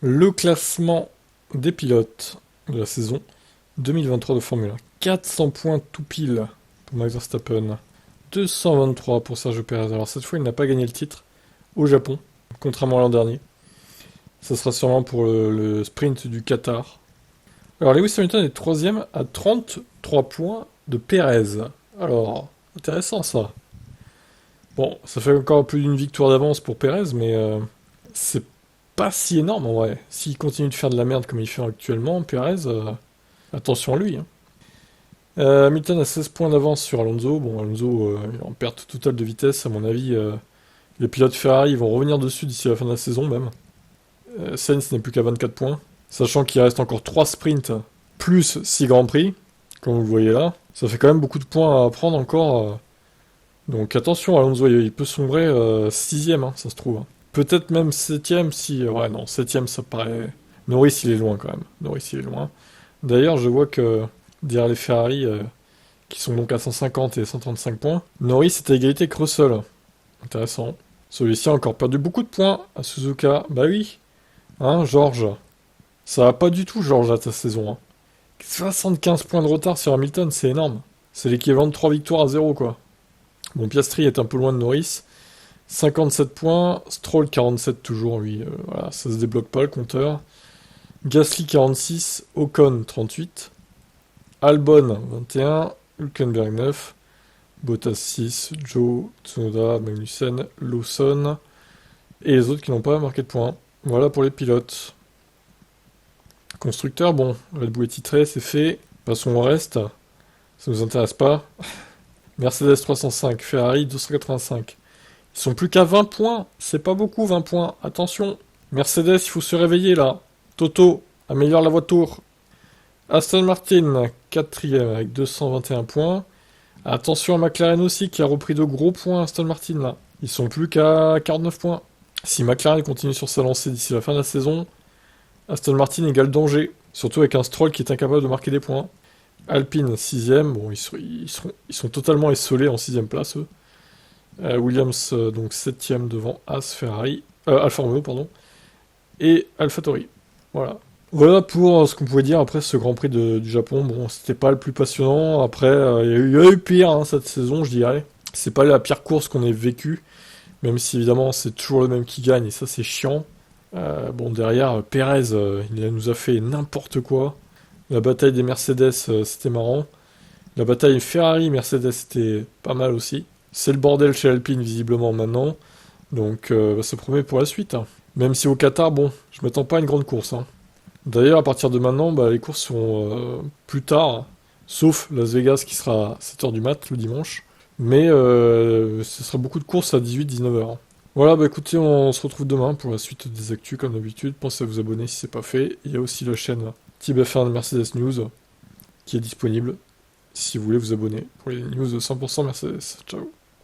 Le classement des pilotes de la saison 2023 de Formule 1. 400 points tout pile pour Max Verstappen. 223 pour Sergio Perez. Alors cette fois, il n'a pas gagné le titre au Japon, contrairement à l'an dernier. Ça sera sûrement pour le sprint du Qatar. Alors Lewis Hamilton est troisième à 33 points de Perez. Alors, intéressant ça. Bon, ça fait encore plus d'une victoire d'avance pour Perez, mais c'est pas si énorme en vrai. S'il continue de faire de la merde comme il fait actuellement, Perez, attention à lui. Hein. Hamilton a 16 points d'avance sur Alonso. Bon, Alonso il est en perte totale de vitesse. À mon avis, les pilotes Ferrari vont revenir dessus d'ici la fin de la saison même. Sainz n'est plus qu'à 24 points. Sachant qu'il reste encore 3 sprints plus 6 Grands Prix, comme vous le voyez là. Ça fait quand même beaucoup de points à prendre encore. Donc attention, Alonso, il peut sombrer 6ème, hein, ça se trouve. Hein. Peut-être même 7ème si... ouais, non, 7ème, ça paraît... Norris, il est loin quand même. Norris, il est loin. D'ailleurs, je vois que derrière les Ferrari, qui sont donc à 150 et 135 points, Norris est à égalité avec Russell. Intéressant. Celui-ci a encore perdu beaucoup de points à Suzuka. Bah oui. Hein, George. Ça va pas du tout, George, à ta saison. Hein. 75 points de retard sur Hamilton, c'est énorme. C'est l'équivalent de 3 victoires à 0, quoi. Bon, Piastri est un peu loin de Norris. 57 points. Stroll, 47 toujours, lui. Voilà, ça se débloque pas, le compteur. Gasly, 46. Ocon, 38. Albon, 21. Hülkenberg, 9. Bottas, 6. Joe, Tsunoda, Magnussen, Lawson. Et les autres qui n'ont pas marqué de points. Voilà pour les pilotes. Constructeur, bon, Red Bull est titré, c'est fait. Passons au reste. Ça nous intéresse pas. Mercedes 305, Ferrari 285. Ils sont plus qu'à 20 points. C'est pas beaucoup 20 points. Attention. Mercedes, il faut se réveiller là. Toto, améliore la voiture. Aston Martin, 4ème avec 221 points. Attention à McLaren aussi qui a repris de gros points Aston Martin là. Ils sont plus qu'à 49 points. Si McLaren continue sur sa lancée d'ici la fin de la saison, Aston Martin égale danger. Surtout avec un Stroll qui est incapable de marquer des points. Alpine 6ème, bon ils sont totalement esselés en 6ème place eux. Williams donc 7ème devant Ferrari, Alfa Romeo pardon, et AlphaTauri. Voilà. Voilà pour ce qu'on pouvait dire après ce Grand Prix du Japon. Bon, c'était pas le plus passionnant. Après, il y a eu pire hein, cette saison, je dirais. C'est pas la pire course qu'on ait vécue, même si évidemment c'est toujours le même qui gagne et ça c'est chiant. Bon derrière, Perez, il nous a fait n'importe quoi. La bataille des Mercedes, c'était marrant. La bataille Ferrari-Mercedes, c'était pas mal aussi. C'est le bordel chez Alpine, visiblement, maintenant. Donc, ça promet pour la suite. Hein. Même si au Qatar, bon, je m'attends pas à une grande course. Hein. D'ailleurs, à partir de maintenant, bah, les courses seront plus tard. Sauf Las Vegas, qui sera à 7h du mat, le dimanche. Mais ce sera beaucoup de courses à 18-19h. Voilà, bah écoutez, on se retrouve demain pour la suite des actus, comme d'habitude. Pensez à vous abonner si c'est pas fait. Il y a aussi la chaîne TBF1 de Mercedes News, qui est disponible si vous voulez vous abonner pour les news de 100% Mercedes. Ciao.